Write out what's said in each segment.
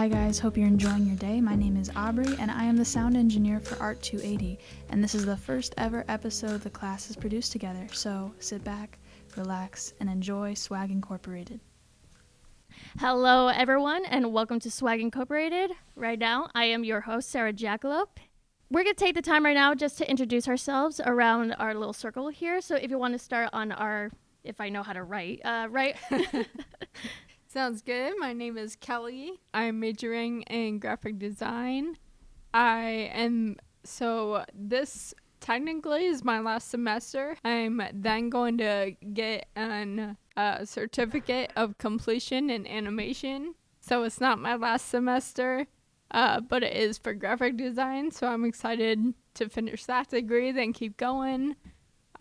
Hi guys, hope you're enjoying your day. My name is Aubrey and I am the sound engineer for Art 280, and this is the first ever episode the class has produced together, so sit back, relax, and enjoy Swag Incorporated. Hello everyone and welcome to Swag Incorporated. Right now I am your host Sarah Jackalope. We're going to take the time right now just to introduce ourselves around our little circle here. So if you want to start on our, if I know how to write, right? Sounds good. My name is Kelly. I'm majoring in graphic design. This technically is my last semester. I'm then going to get a certificate of completion in animation. So it's not my last semester, but it is for graphic design. So I'm excited to finish that degree, then keep going.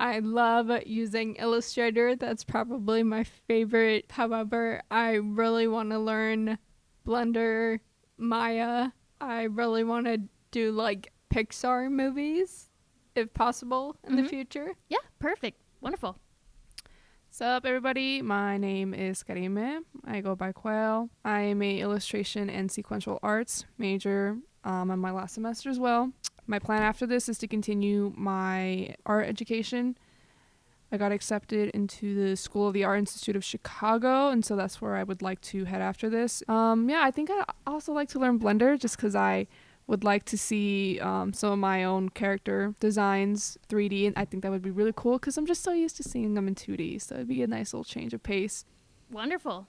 I love using Illustrator. That's probably my favorite. However, I really want to learn Blender, Maya. I really want to do like Pixar movies, if possible, in the future. Yeah, perfect. Wonderful. Sup everybody, my name is Karime. I go by Quail. I am a illustration and sequential arts major. I'm my last semester as well. My plan after this is to continue my art education. I got accepted into the School of the Art Institute of Chicago, and so that's where I would like to head after this. I think I'd also like to learn Blender just because I would like to see some of my own character designs 3D, and I think that would be really cool because I'm just so used to seeing them in 2D, so it'd be a nice little change of pace. Wonderful.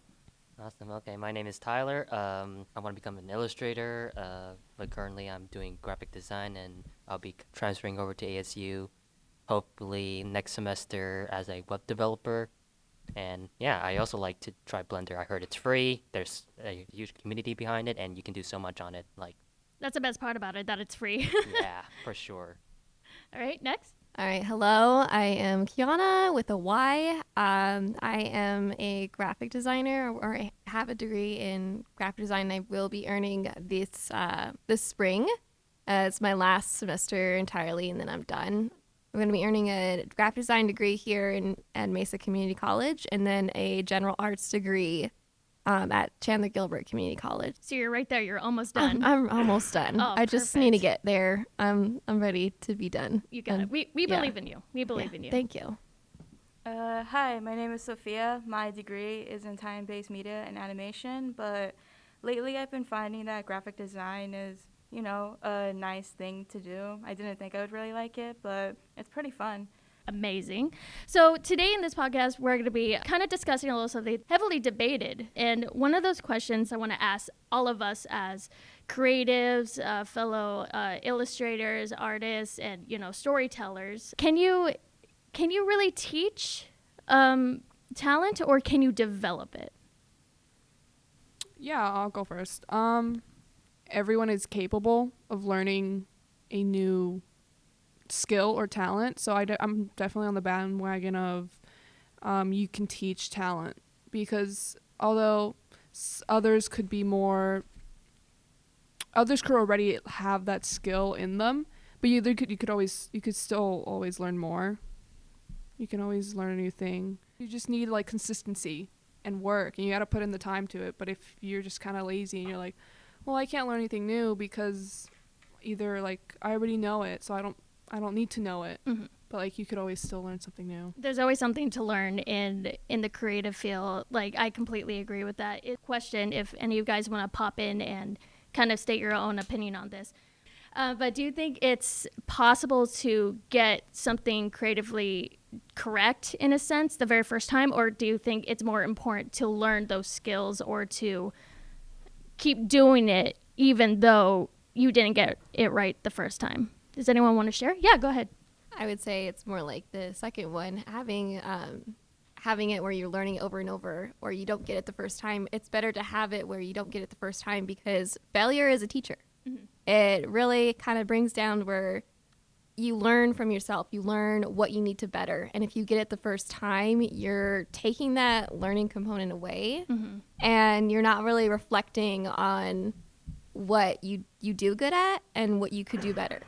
Awesome. Okay, my name is Tyler. I want to become an illustrator, but currently I'm doing graphic design, and I'll be transferring over to ASU hopefully next semester as a web developer. And yeah, I also like to try Blender. I heard it's free. There's a huge community behind it, and you can do so much on it. That's the best part about it, that it's free. Yeah, for sure. All right, next. All right, hello. I am Kiana with a Y. I am a graphic designer, or I have a degree in graphic design. I will be earning this spring. It's my last semester entirely, and then I'm done. I'm going to be earning a graphic design degree here at Mesa Community College, and then a general arts degree at Chandler Gilbert Community College. So you're right there. You're almost done. I'm almost done. Oh, I just need to get there. I'm ready to be done. You got it. We believe in you. We believe in you. Thank you. Hi, my name is Sophia. My degree is in time-based media and animation, but lately I've been finding that graphic design is, a nice thing to do. I didn't think I would really like it, but it's pretty fun. Amazing. So today in this podcast, we're going to be kind of discussing a little something heavily debated. And one of those questions I want to ask all of us as creatives, fellow illustrators, artists, and, storytellers. Can you really teach talent, or can you develop it? Yeah, I'll go first. Everyone is capable of learning a new skill or talent, so I'm definitely on the bandwagon of you can teach talent, because although others could already have that skill in them, but you could still always learn more. You can always learn a new thing. You just need like consistency and work, and you got to put in the time to it. But if you're just kind of lazy and you're like, well, I can't learn anything new because either like I already know it, so I don't need to know it. Mm-hmm. But like you could always still learn something new. There's always something to learn in the creative field. Like I completely agree with that. Question if any of you guys want to pop in and kind of state your own opinion on this. But do you think it's possible to get something creatively correct in a sense the very first time, or do you think it's more important to learn those skills or to keep doing it even though you didn't get it right the first time? Does anyone want to share? Yeah, go ahead. I would say it's more like the second one, having it where you're learning over and over, or you don't get it the first time. It's better to have it where you don't get it the first time, because failure is a teacher. Mm-hmm. It really kind of brings down where you learn from yourself. You learn what you need to better. And if you get it the first time, you're taking that learning component away, mm-hmm. and you're not really reflecting on what you do good at and what you could do better.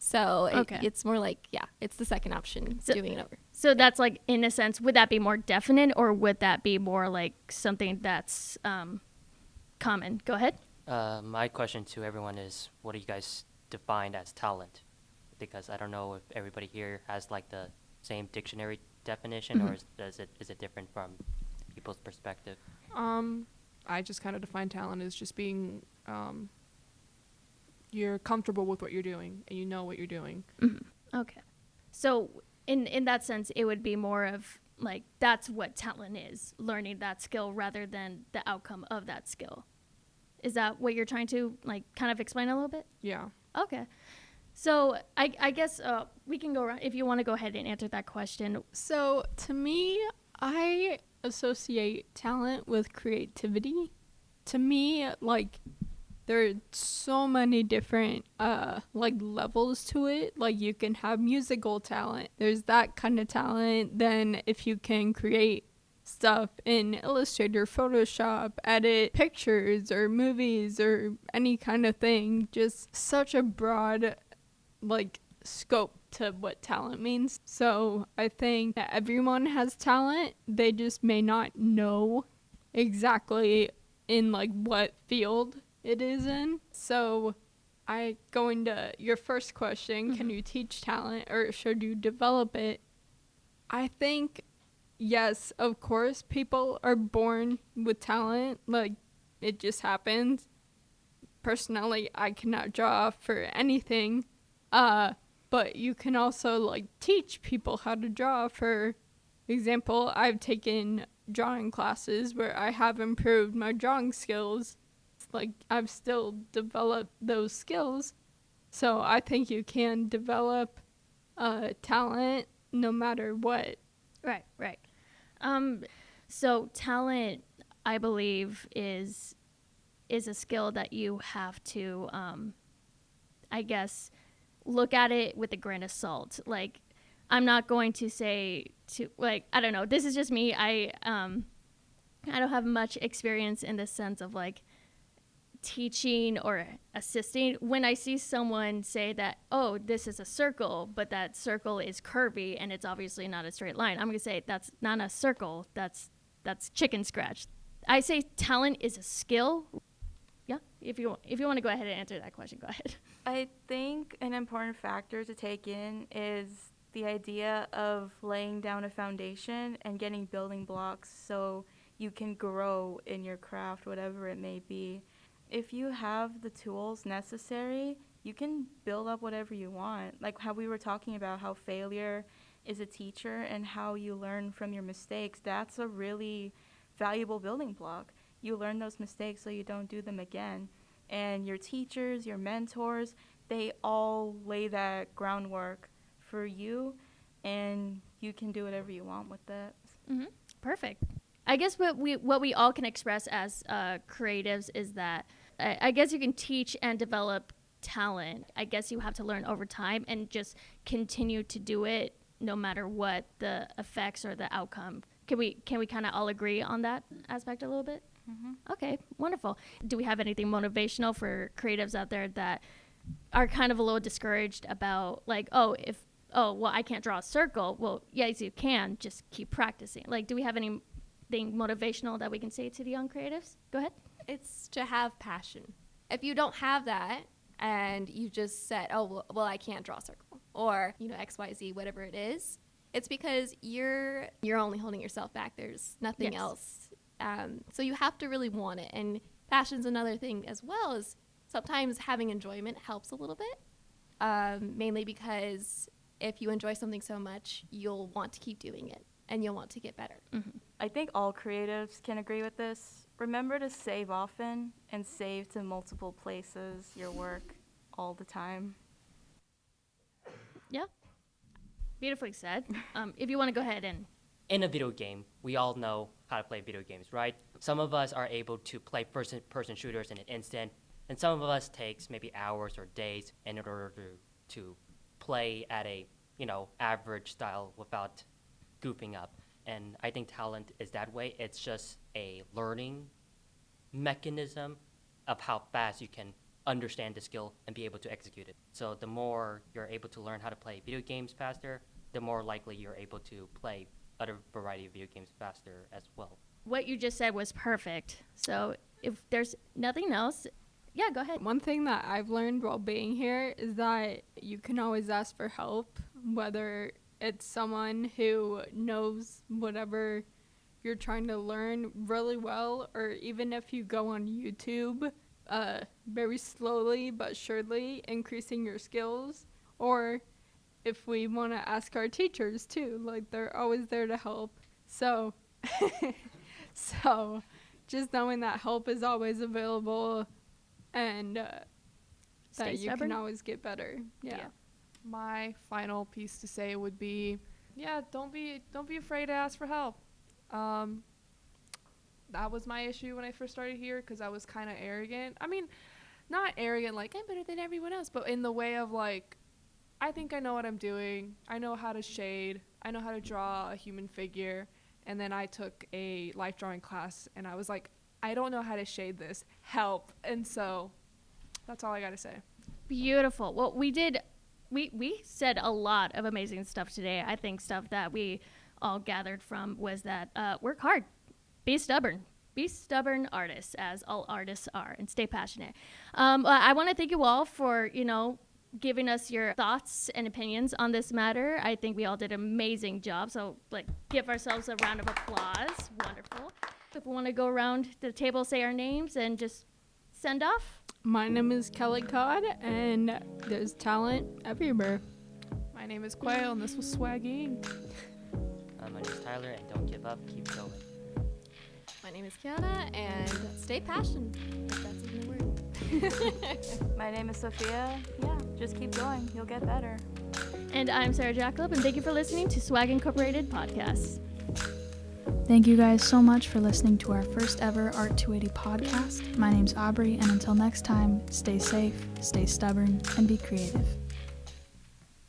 So it's more like, it's the second option, doing it over. So that's like, in a sense, would that be more definite, or would that be more like something that's common? Go ahead. My question to everyone is, what do you guys define as talent? Because I don't know if everybody here has like the same dictionary definition, or is it different from people's perspective? I just kind of define talent as just being, you're comfortable with what you're doing and you know what you're doing. Okay. So in that sense, it would be more of like that's what talent is, learning that skill rather than the outcome of that skill. Is that what you're trying to like kind of explain a little bit? Yeah. Okay. So I guess we can go around if you want to go ahead and answer that question. So to me, I associate talent with creativity. To me, like there are so many different like levels to it. Like you can have musical talent. There's that kind of talent. Then if you can create stuff in Illustrator, Photoshop, edit pictures or movies or any kind of thing, just such a broad like scope to what talent means. So I think that everyone has talent. They just may not know exactly in like what field it is in. So I going to your first question, can you teach talent or should you develop it? I think yes, of course, people are born with talent. Like, it just happens. Personally, I cannot draw for anything. But you can also, like, teach people how to draw. For example, I've taken drawing classes where I have improved my drawing skills. Like, I've still developed those skills. So I think you can develop talent no matter what. Right. So talent, I believe, is a skill that you have to, I guess, look at it with a grain of salt. Like, I'm not going to say like, I don't know. This is just me. I don't have much experience in the sense of like teaching or assisting. When I see someone say that, oh, this is a circle, but that circle is curvy and it's obviously not a straight line, I'm going to say that's not a circle, that's chicken scratch. I say talent is a skill. Yeah, if you want to go ahead and answer that question, go ahead. I think an important factor to take in is the idea of laying down a foundation and getting building blocks so you can grow in your craft, whatever it may be. If you have the tools necessary, you can build up whatever you want. Like how we were talking about how failure is a teacher and how you learn from your mistakes. That's a really valuable building block. You learn those mistakes so you don't do them again. And your teachers, your mentors, they all lay that groundwork for you, and you can do whatever you want with it. Mm-hmm. Perfect. I guess what we all can express as creatives is that I guess you can teach and develop talent. I guess you have to learn over time and just continue to do it no matter what the effects or the outcome. Can we kind of all agree on that aspect a little bit? Mm-hmm. Okay, wonderful. Do we have anything motivational for creatives out there that are kind of a little discouraged about like, well, I can't draw a circle. Well, yes, you can. Just keep practicing. Like, do we have anything motivational that we can say to the young creatives? Go ahead. It's to have passion. If you don't have that and you just said, oh, well, I can't draw a circle or, XYZ, whatever it is, it's because you're only holding yourself back. There's nothing else. So you have to really want it. And passion's another thing as well, is sometimes having enjoyment helps a little bit, mainly because if you enjoy something so much, you'll want to keep doing it and you'll want to get better. Mm-hmm. I think all creatives can agree with this. Remember to save often and save to multiple places your work all the time. Yeah. Beautifully said. If you want to go ahead and... In a video game, we all know how to play video games, right? Some of us are able to play person shooters in an instant, and some of us takes maybe hours or days in order to play at a, average style without goofing up. And I think talent is that way. It's just a learning mechanism of how fast you can understand the skill and be able to execute it. So the more you're able to learn how to play video games faster, the more likely you're able to play other variety of video games faster as well. What you just said was perfect. So if there's nothing else, Yeah, go ahead. One thing that I've learned while being here is that you can always ask for help, whether it's someone who knows whatever you're trying to learn really well, or even if you go on YouTube, very slowly but surely increasing your skills, or if we want to ask our teachers too, like they're always there to help. So, so just knowing that help is always available and Stay that you stubborn. can always get better. Yeah. My final piece to say would be, yeah, don't be afraid to ask for help. That was my issue when I first started here, because I was kind of arrogant. I mean, not arrogant like I'm better than everyone else, but in the way of like, I think I know what I'm doing. I know how to shade. I know how to draw a human figure. And then I took a life drawing class, and I was like, I don't know how to shade this. Help. And so that's all I got to say. Beautiful. Well, we said a lot of amazing stuff today. I think stuff that we all gathered from was that work hard, be stubborn artists, as all artists are, and stay passionate. I want to thank you all for, giving us your thoughts and opinions on this matter. I think we all did an amazing job. So give ourselves a round of applause. Wonderful. If we want to go around the table, say our names, and just send off. My name is Kelly Codd, and there's talent everywhere. My name is Quail, and this was Swagging. My name is Tyler, and don't give up, keep going. My name is Kiana, and stay passionate, if that's even a word. My name is Sophia. Yeah, just keep going. You'll get better. And I'm Sarah Jacob, and thank you for listening to Swag Incorporated podcast. Thank you guys so much for listening to our first ever Art 280 podcast. My name's Aubrey, and until next time, stay safe, stay stubborn, and be creative.